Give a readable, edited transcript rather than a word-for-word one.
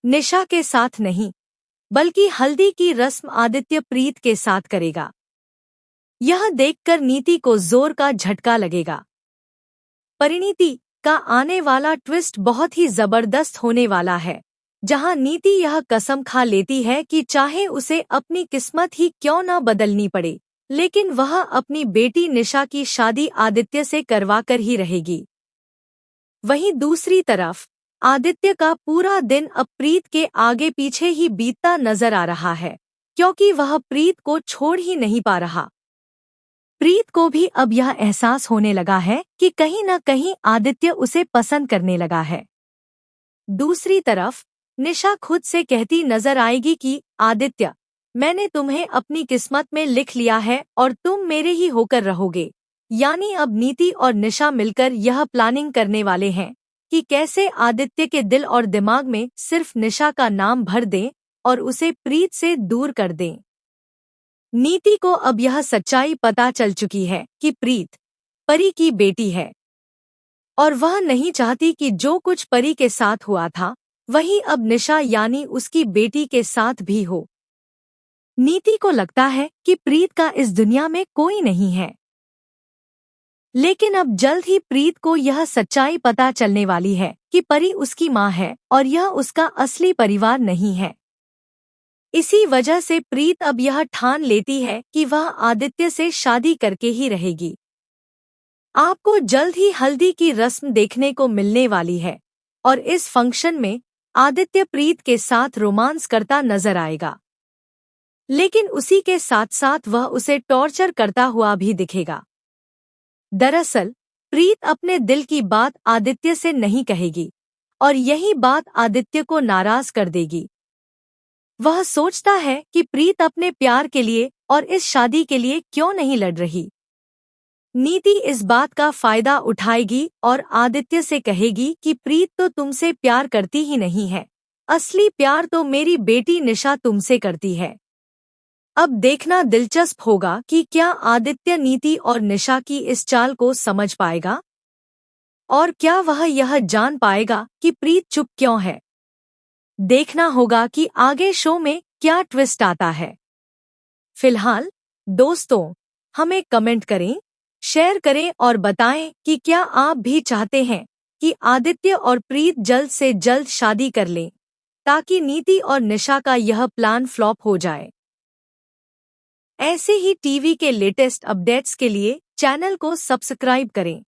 निशा के साथ नहीं, बल्कि हल्दी की रस्म आदित्य प्रीत के साथ करेगा। यह देखकर नीति को जोर का झटका लगेगा। परिणीति का आने वाला ट्विस्ट बहुत ही जबरदस्त होने वाला है, जहां नीति यह कसम खा लेती है कि चाहे उसे अपनी किस्मत ही क्यों न बदलनी पड़े, लेकिन वह अपनी बेटी निशा की शादी आदित्य से करवाकर ही रहेगी। वहीं दूसरी तरफ आदित्य का पूरा दिन अब प्रीत के आगे पीछे ही बीतता नजर आ रहा है, क्योंकि वह प्रीत को छोड़ ही नहीं पा रहा। प्रीत को भी अब यह एहसास होने लगा है कि कहीं न कहीं आदित्य उसे पसंद करने लगा है। दूसरी तरफ निशा खुद से कहती नजर आएगी कि आदित्य, मैंने तुम्हें अपनी किस्मत में लिख लिया है और तुम मेरे ही होकर रहोगे। यानी अब नीति और निशा मिलकर यह प्लानिंग करने वाले हैं कि कैसे आदित्य के दिल और दिमाग में सिर्फ निशा का नाम भर दें और उसे प्रीत से दूर कर दें। नीति को अब यह सच्चाई पता चल चुकी है कि प्रीत परी की बेटी है और वह नहीं चाहती कि जो कुछ परी के साथ हुआ था वही अब निशा यानी उसकी बेटी के साथ भी हो। नीति को लगता है कि प्रीत का इस दुनिया में कोई नहीं है, लेकिन अब जल्द ही प्रीत को यह सच्चाई पता चलने वाली है कि परी उसकी माँ है और यह उसका असली परिवार नहीं है। इसी वजह से प्रीत अब यह ठान लेती है कि वह आदित्य से शादी करके ही रहेगी। आपको जल्द ही हल्दी की रस्म देखने को मिलने वाली है और इस फंक्शन में आदित्य प्रीत के साथ रोमांस करता नजर आएगा, लेकिन उसी के साथ साथ वह उसे टॉर्चर करता हुआ भी दिखेगा। दरअसल प्रीत अपने दिल की बात आदित्य से नहीं कहेगी और यही बात आदित्य को नाराज कर देगी। वह सोचता है कि प्रीत अपने प्यार के लिए और इस शादी के लिए क्यों नहीं लड़ रही। नीति इस बात का फायदा उठाएगी और आदित्य से कहेगी कि प्रीत तो तुमसे प्यार करती ही नहीं है, असली प्यार तो मेरी बेटी निशा तुमसे करती है। अब देखना दिलचस्प होगा कि क्या आदित्य नीति और निशा की इस चाल को समझ पाएगा और क्या वह यह जान पाएगा कि प्रीत चुप क्यों है। देखना होगा कि आगे शो में क्या ट्विस्ट आता है। फिलहाल दोस्तों, हमें कमेंट करें, शेयर करें और बताएं कि क्या आप भी चाहते हैं कि आदित्य और प्रीत जल्द से जल्द शादी कर लें, ताकि नीति और निशा का यह प्लान फ्लॉप हो जाए। ऐसे ही टीवी के लेटेस्ट अपडेट्स के लिए चैनल को सब्सक्राइब करें।